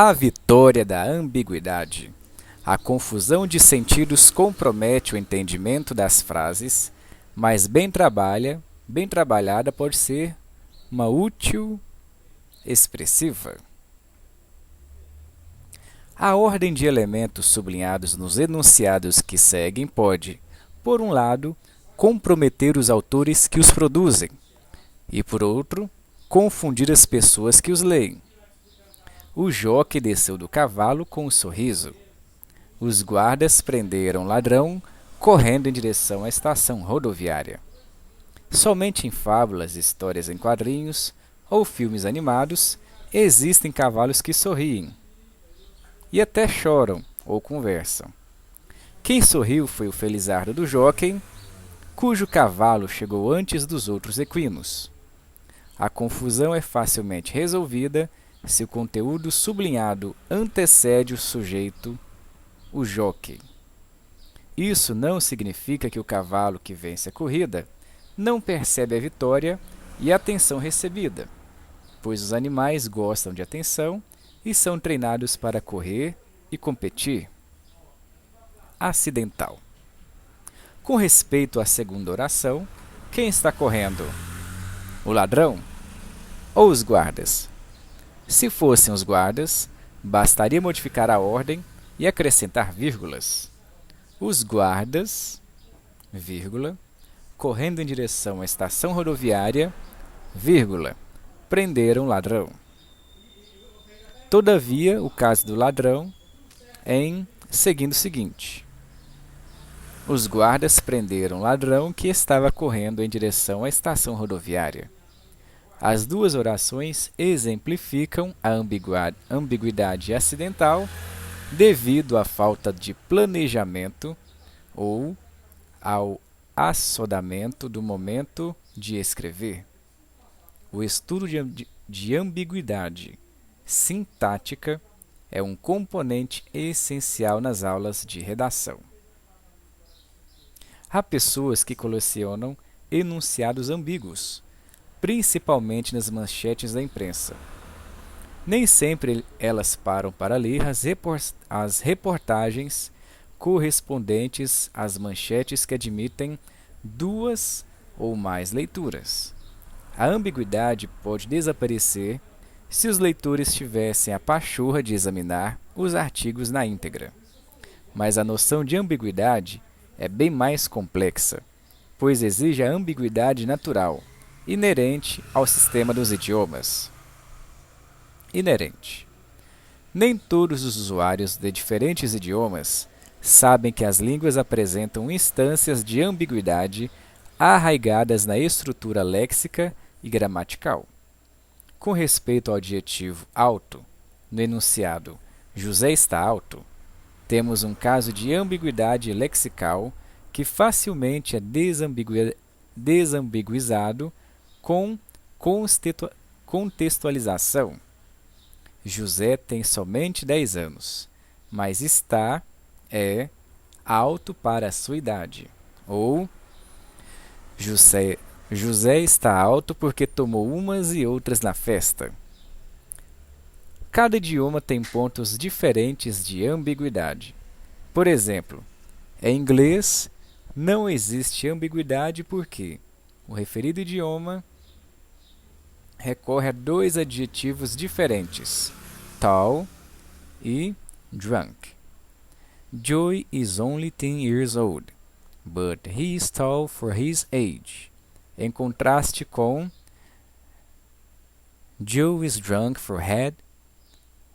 A vitória da ambiguidade. A confusão de sentidos compromete o entendimento das frases, mas bem trabalhada pode ser uma útil expressiva. A ordem de elementos sublinhados nos enunciados que seguem pode, por um lado, comprometer os autores que os produzem, e, por outro, confundir as pessoas que os leem. O jockey desceu do cavalo com um sorriso. Os guardas prenderam o ladrão correndo em direção à estação rodoviária. Somente em fábulas, histórias em quadrinhos ou filmes animados existem cavalos que sorriem e até choram ou conversam. Quem sorriu foi o felizardo do jockey, cujo cavalo chegou antes dos outros equinos. A confusão é facilmente resolvida se o conteúdo sublinhado antecede o sujeito, o jockey. Isso não significa que o cavalo que vence a corrida não percebe a vitória e a atenção recebida, pois os animais gostam de atenção e são treinados para correr e competir. Acidental. Com respeito à segunda oração, quem está correndo? O ladrão ou os guardas? Se fossem os guardas, bastaria modificar a ordem e acrescentar vírgulas. Os guardas, vírgula, correndo em direção à estação rodoviária, vírgula, prenderam o ladrão. Todavia, o caso do ladrão é seguindo o seguinte: os guardas prenderam o ladrão que estava correndo em direção à estação rodoviária. As duas orações exemplificam a ambiguidade acidental devido à falta de planejamento ou ao assodamento do momento de escrever. O estudo de ambiguidade sintática é um componente essencial nas aulas de redação. Há pessoas que colecionam enunciados ambíguos, principalmente nas manchetes da imprensa. Nem sempre elas param para ler as reportagens correspondentes às manchetes que admitem duas ou mais leituras. A ambiguidade pode desaparecer se os leitores tivessem a pachorra de examinar os artigos na íntegra. Mas a noção de ambiguidade é bem mais complexa, pois exige a ambiguidade natural, inerente ao sistema dos idiomas. Inerente. Nem todos os usuários de diferentes idiomas sabem que as línguas apresentam instâncias de ambiguidade arraigadas na estrutura léxica e gramatical. Com respeito ao adjetivo alto, no enunciado José está alto, temos um caso de ambiguidade lexical que facilmente é desambiguizado com contextualização. José tem somente 10 anos, mas é alto para a sua idade. Ou José está alto porque tomou umas e outras na festa. Cada idioma tem pontos diferentes de ambiguidade. Por exemplo, em inglês não existe ambiguidade porque o referido idioma recorre a dois adjetivos diferentes, tall e drunk. Joey is only 10 years old, but he is tall for his age. Em contraste com Joe is drunk for had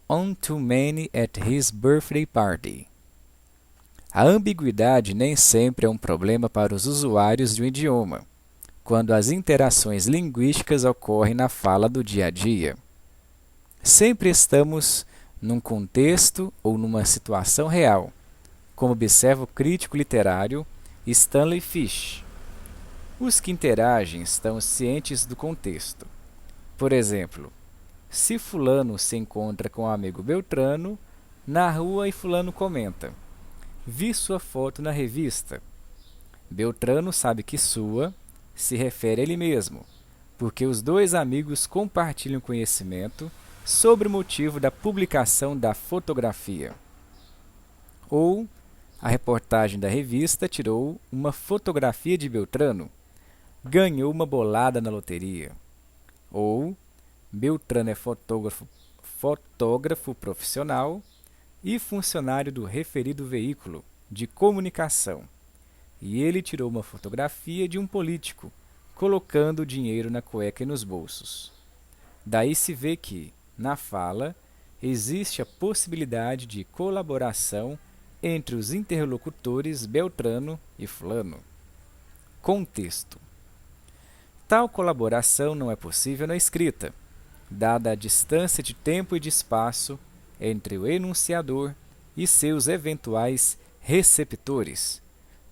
on too many at his birthday party. A ambiguidade nem sempre é um problema para os usuários de um idioma, quando as interações linguísticas ocorrem na fala do dia a dia. Sempre estamos num contexto ou numa situação real, como observa o crítico literário Stanley Fish. Os que interagem estão cientes do contexto. Por exemplo, se fulano se encontra com o amigo Beltrano na rua e fulano comenta: vi sua foto na revista. Beltrano sabe que sua se refere a ele mesmo, porque os dois amigos compartilham conhecimento sobre o motivo da publicação da fotografia. Ou a reportagem da revista tirou uma fotografia de Beltrano, ganhou uma bolada na loteria. Ou Beltrano é fotógrafo profissional e funcionário do referido veículo de comunicação, e ele tirou uma fotografia de um político, colocando o dinheiro na cueca e nos bolsos. Daí se vê que, na fala, existe a possibilidade de colaboração entre os interlocutores Beltrano e Fulano. Contexto. Tal colaboração não é possível na escrita, dada a distância de tempo e de espaço entre o enunciador e seus eventuais receptores.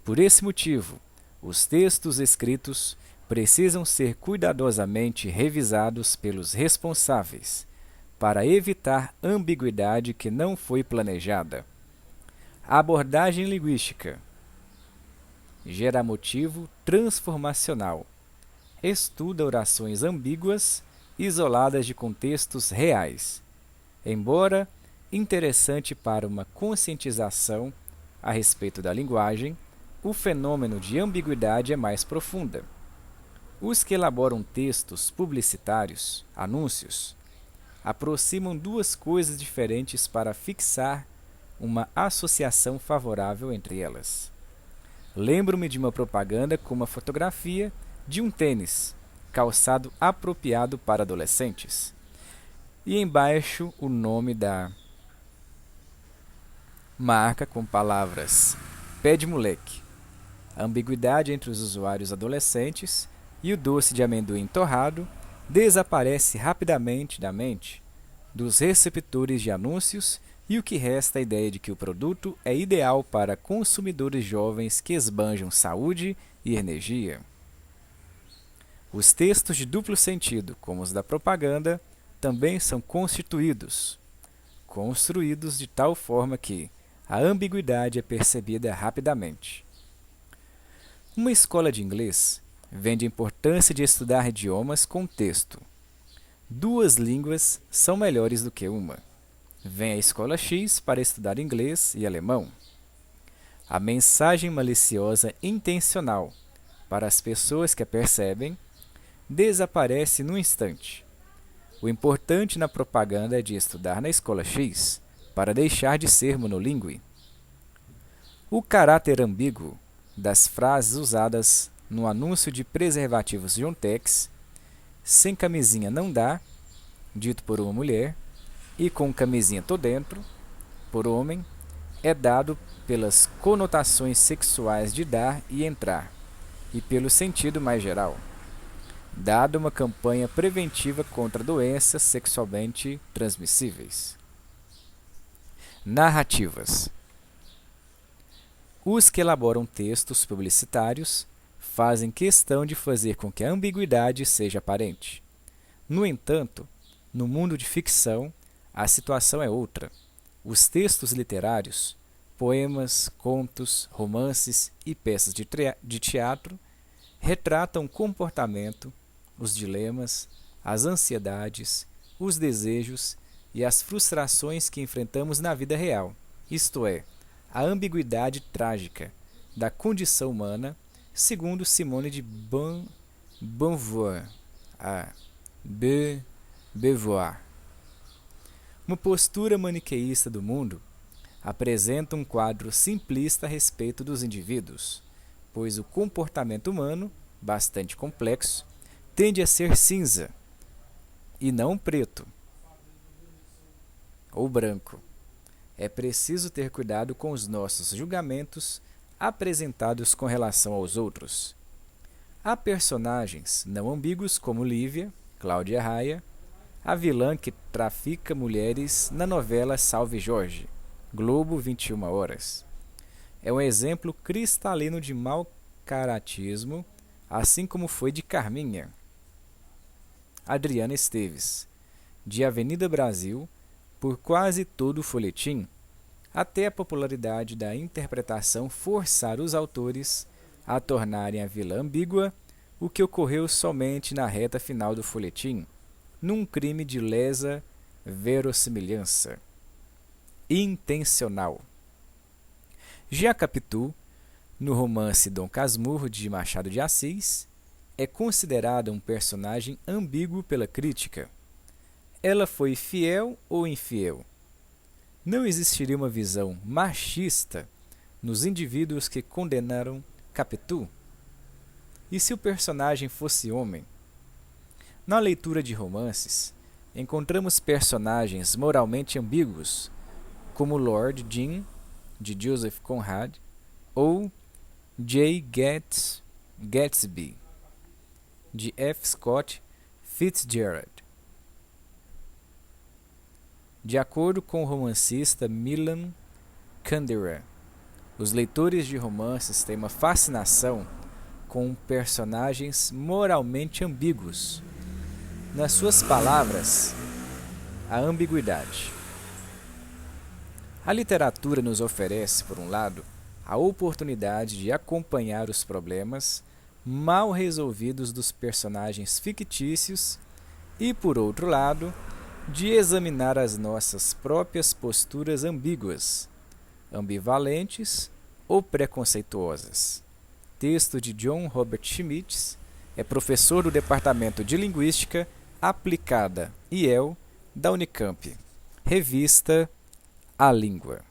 Por esse motivo, os textos escritos precisam ser cuidadosamente revisados pelos responsáveis, para evitar ambiguidade que não foi planejada. A abordagem linguística. Geramotivo transformacional. Estuda orações ambíguas, isoladas de contextos reais. Embora interessante para uma conscientização a respeito da linguagem, o fenômeno de ambiguidade é mais profunda. Os que elaboram textos publicitários, anúncios, aproximam duas coisas diferentes para fixar uma associação favorável entre elas. Lembro-me de uma propaganda com uma fotografia de um tênis, calçado apropriado para adolescentes, e embaixo o nome da marca com palavras pé de moleque. A ambiguidade entre os usuários adolescentes e o doce de amendoim torrado desaparece rapidamente da mente dos receptores de anúncios, e o que resta é a ideia de que o produto é ideal para consumidores jovens que esbanjam saúde e energia. Os textos de duplo sentido, como os da propaganda, também são construídos de tal forma que a ambiguidade é percebida rapidamente. Uma escola de inglês vende a importância de estudar idiomas com texto. Duas línguas são melhores do que uma. Vem a escola X para estudar inglês e alemão. A mensagem maliciosa intencional para as pessoas que a percebem desaparece num instante. O importante na propaganda é de estudar na escola X para deixar de ser monolíngue. O caráter ambíguo das frases usadas no anúncio de preservativos Jontex, sem camisinha não dá, dito por uma mulher, e com camisinha tô dentro, por homem, é dado pelas conotações sexuais de dar e entrar, e pelo sentido mais geral, dado uma campanha preventiva contra doenças sexualmente transmissíveis. Narrativas. Os que elaboram textos publicitários fazem questão de fazer com que a ambiguidade seja aparente. No entanto, no mundo de ficção, a situação é outra. Os textos literários, poemas, contos, romances e peças de teatro retratam o comportamento, os dilemas, as ansiedades, os desejos e as frustrações que enfrentamos na vida real, isto é, a ambiguidade trágica da condição humana, segundo Simone de Beauvoir. Uma postura maniqueísta do mundo apresenta um quadro simplista a respeito dos indivíduos, pois o comportamento humano, bastante complexo, tende a ser cinza e não preto ou branco. É preciso ter cuidado com os nossos julgamentos apresentados com relação aos outros. Há personagens não ambíguos como Lívia, Cláudia Raia, a vilã que trafica mulheres na novela Salve Jorge, Globo 21 horas. É um exemplo cristalino de mau caratismo, assim como foi de Carminha. Adriana Esteves, de Avenida Brasil, por quase todo o folhetim, até a popularidade da interpretação forçar os autores a tornarem a vilã ambígua, o que ocorreu somente na reta final do folhetim, num crime de lesa verossimilhança. Intencional. Já Capitu, no romance Dom Casmurro de Machado de Assis, é considerada um personagem ambíguo pela crítica. Ela foi fiel ou infiel? Não existiria uma visão machista nos indivíduos que condenaram Capitu? E se o personagem fosse homem? Na leitura de romances, encontramos personagens moralmente ambíguos, como Lord Jim, de Joseph Conrad, ou J. Gatsby, de F. Scott Fitzgerald. De acordo com o romancista Milan Kundera, os leitores de romances têm uma fascinação com personagens moralmente ambíguos. Nas suas palavras, a ambiguidade. A literatura nos oferece, por um lado, a oportunidade de acompanhar os problemas mal resolvidos dos personagens fictícios e, por outro lado, de examinar as nossas próprias posturas ambíguas, ambivalentes ou preconceituosas. Texto de John Robert Schmitz, é professor do Departamento de Linguística Aplicada IEL da Unicamp. Revista A Língua.